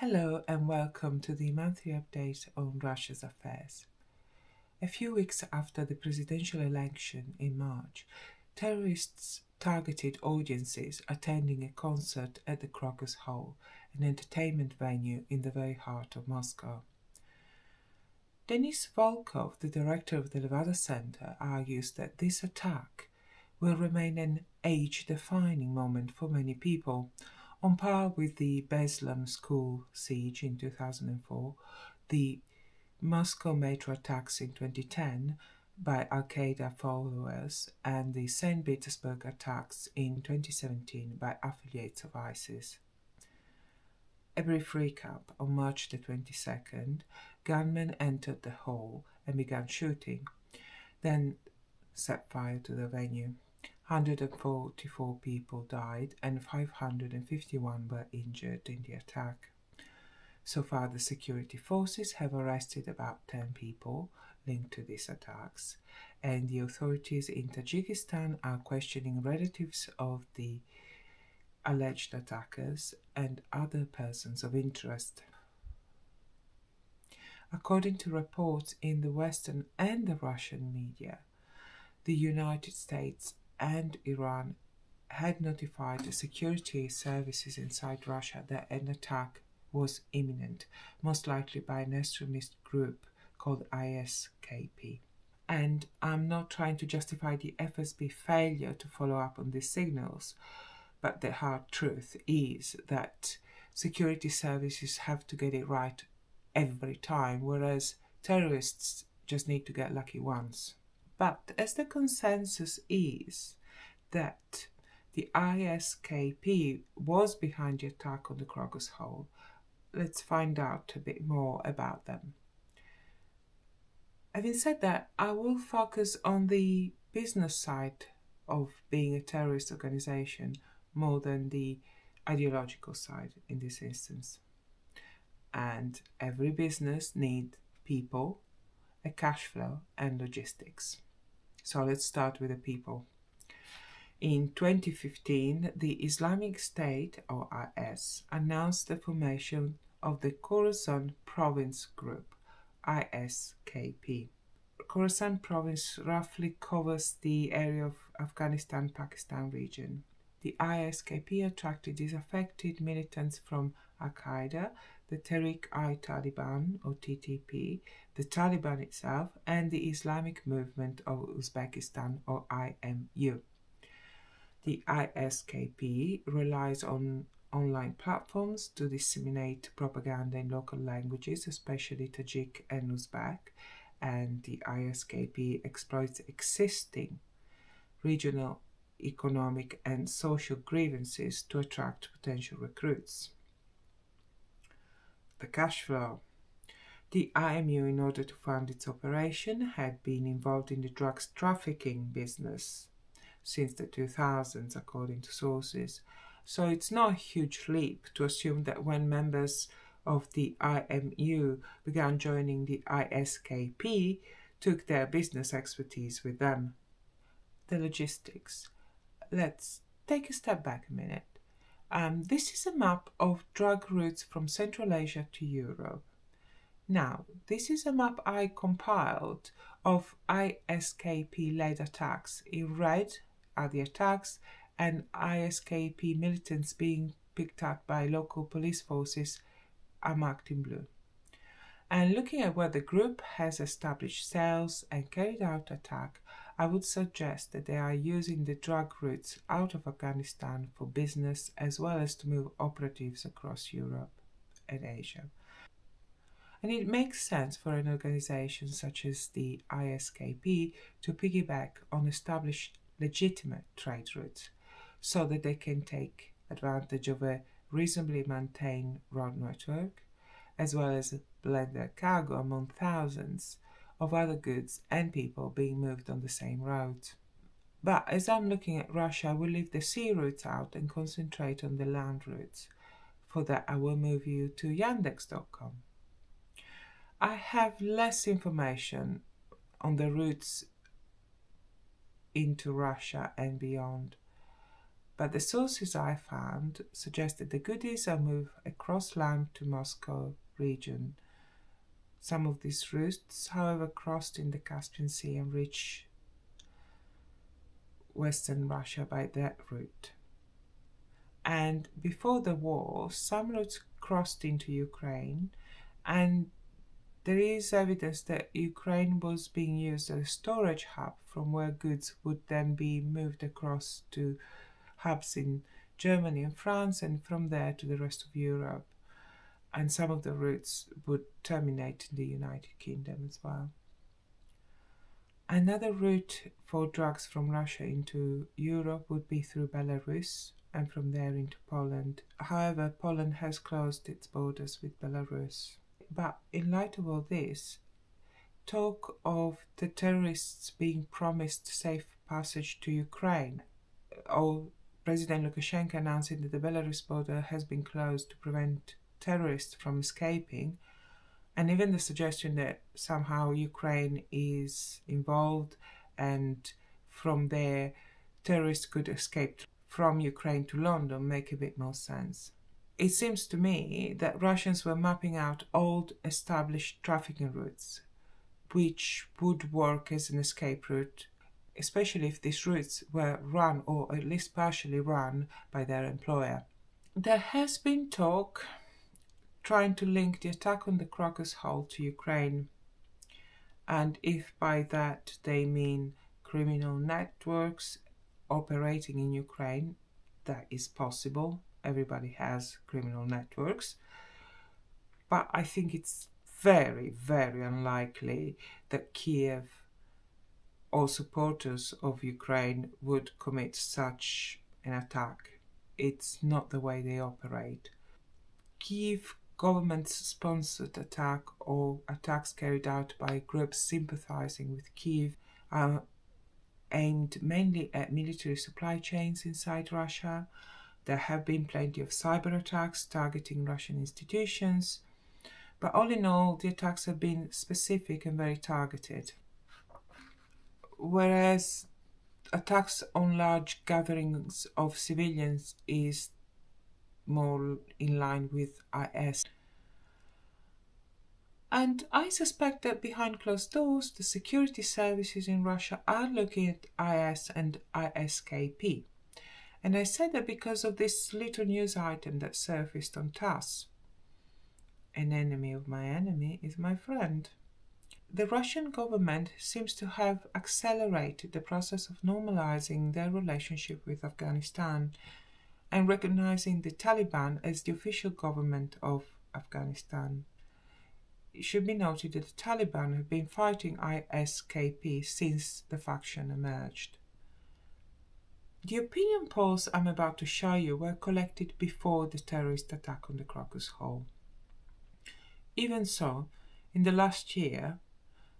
Hello and welcome to the monthly update on Russia's affairs. A few weeks after the presidential election in March, terrorists targeted audiences attending a concert at the Crocus Hall, an entertainment venue in the very heart of Moscow. Denis Volkov, the director of the Levada Center, argues that this attack will remain an age-defining moment for many people, on par with the Beslan school siege in 2004, the Moscow metro attacks in 2010 by Al-Qaeda followers, and the St. Petersburg attacks in 2017 by affiliates of ISIS. A brief recap: on March the 22nd, gunmen entered the hall and began shooting, then set fire to the venue. 144 people died and 551 were injured in the attack. So far, the security forces have arrested about 10 people linked to these attacks, and the authorities in Tajikistan are questioning relatives of the alleged attackers and other persons of interest. According to reports in the Western and the Russian media, the United States and Iran had notified the security services inside Russia that an attack was imminent, most likely by an extremist group called ISKP. And I'm not trying to justify the FSB failure to follow up on these signals, but the hard truth is that security services have to get it right every time, whereas terrorists just need to get lucky once. But as the consensus is that the ISKP was behind the attack on the Crocus Hall, let's find out a bit more about them. Having said that, I will focus on the business side of being a terrorist organization more than the ideological side in this instance. And every business needs people, a cash flow, and logistics. So let's start with the people. In 2015, the Islamic State, or IS, announced the formation of the Khorasan Province Group, ISKP. Khorasan Province roughly covers the area of Afghanistan-Pakistan region. The ISKP attracted disaffected militants from Al-Qaeda, the Tehrik-i-Taliban, or TTP, the Taliban itself, and the Islamic Movement of Uzbekistan, or IMU. The ISKP relies on online platforms to disseminate propaganda in local languages, especially Tajik and Uzbek, and the ISKP exploits existing regional economic and social grievances to attract potential recruits. The cash flow. The IMU, in order to fund its operation, had been involved in the drugs trafficking business since the 2000s, according to sources. So it's not a huge leap to assume that when members of the IMU began joining the ISKP, took their business expertise with them. The logistics. Let's take a step back a minute. This is a map of drug routes from Central Asia to Europe. Now, this is a map I compiled of ISKP-led attacks. In red are the attacks, and ISKP militants being picked up by local police forces are marked in blue. And looking at where the group has established cells and carried out attack, I would suggest that they are using the drug routes out of Afghanistan for business, as well as to move operatives across Europe and Asia. And it makes sense for an organization such as the ISKP to piggyback on established legitimate trade routes so that they can take advantage of a reasonably maintained road network, as well as blend their cargo among thousands of other goods and people being moved on the same roads. But as I'm looking at Russia, I will leave the sea routes out and concentrate on the land routes. For that, I will move you to Yandex.com. I have less information on the routes into Russia and beyond, but the sources I found suggested the goodies are moved across land to Moscow region. Some of these routes, however, crossed in the Caspian Sea and reached Western Russia by that route. And before the war, some routes crossed into Ukraine, and there is evidence that Ukraine was being used as a storage hub from where goods would then be moved across to hubs in Germany and France, and from there to the rest of Europe. And some of the routes would terminate in the United Kingdom as well. Another route for drugs from Russia into Europe would be through Belarus and from there into Poland. However, Poland has closed its borders with Belarus. But in light of all this, talk of the terrorists being promised safe passage to Ukraine, or President Lukashenko announcing that the Belarus border has been closed to prevent terrorists from escaping, and even the suggestion that somehow Ukraine is involved and from there terrorists could escape from Ukraine to London make a bit more sense. It seems to me that Russians were mapping out old established trafficking routes which would work as an escape route, especially if these routes were run or at least partially run by their employer. There has been talk trying to link the attack on the Crocus Hall to Ukraine, and if by that they mean criminal networks operating in Ukraine, that is possible. Everybody has criminal networks, but I think it's very, very unlikely that Kiev or supporters of Ukraine would commit such an attack. It's not the way they operate. Kiev government-sponsored attack or attacks carried out by groups sympathizing with Kiev are aimed mainly at military supply chains inside Russia. There have been plenty of cyber attacks targeting Russian institutions, but all in all, the attacks have been specific and very targeted. Whereas attacks on large gatherings of civilians is more in line with IS. And I suspect that behind closed doors, the security services in Russia are looking at IS and ISKP. And I said that because of this little news item that surfaced on TASS. An enemy of my enemy is my friend. The Russian government seems to have accelerated the process of normalizing their relationship with Afghanistan and recognizing the Taliban as the official government of Afghanistan. It should be noted that the Taliban have been fighting ISKP since the faction emerged. The opinion polls I'm about to show you were collected before the terrorist attack on the Crocus Hall. Even so, in the last year,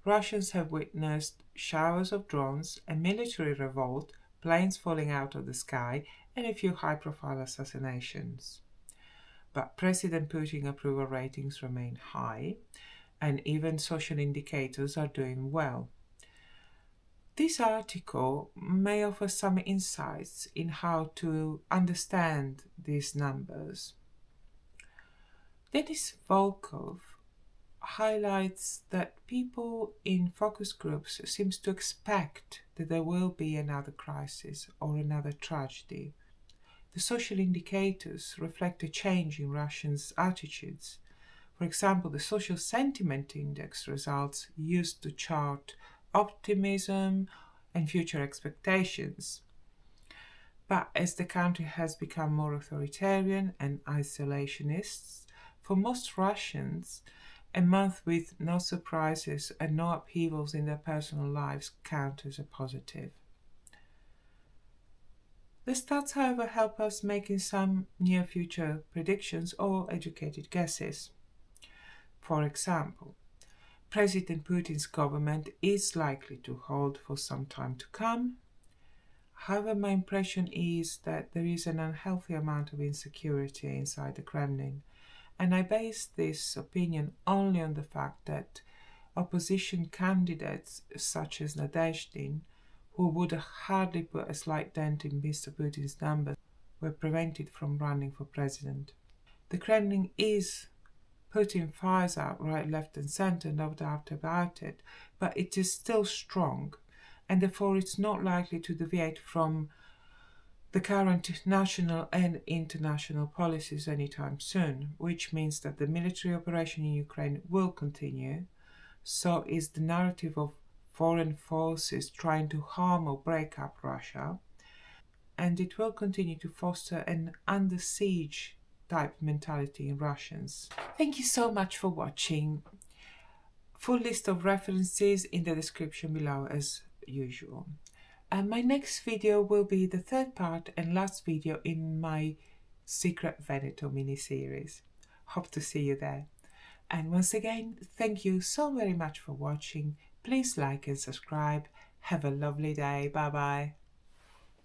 Russians have witnessed showers of drones, a military revolt, planes falling out of the sky, and a few high-profile assassinations. But President Putin approval ratings remain high, and even social indicators are doing well. This article may offer some insights in how to understand these numbers. Denis Volkov highlights that people in focus groups seem to expect that there will be another crisis or another tragedy. The social indicators reflect a change in Russians' attitudes. For example, the social sentiment index results used to chart optimism and future expectations. But as the country has become more authoritarian and isolationist, for most Russians, a month with no surprises and no upheavals in their personal lives count as a positive. The stats, however, help us making some near-future predictions or educated guesses. For example, President Putin's government is likely to hold for some time to come. However, my impression is that there is an unhealthy amount of insecurity inside the Kremlin, and I base this opinion only on the fact that opposition candidates such as Nadezhdin, who would hardly put a slight dent in Mr. Putin's numbers, were prevented from running for president. The Kremlin is putting fires out right, left, and centre, no doubt about it, but it is still strong, and therefore it's not likely to deviate from the current national and international policies anytime soon, which means that the military operation in Ukraine will continue. So is the narrative of foreign forces trying to harm or break up Russia, and it will continue to foster an under siege type mentality in Russians. Thank you so much for watching. Full list of references in the description below as usual. And my next video will be the third part and last video in my Secret Veneto mini-series. Hope to see you there. And once again, thank you so very much for watching. Please like and subscribe. Have a lovely day. Bye bye.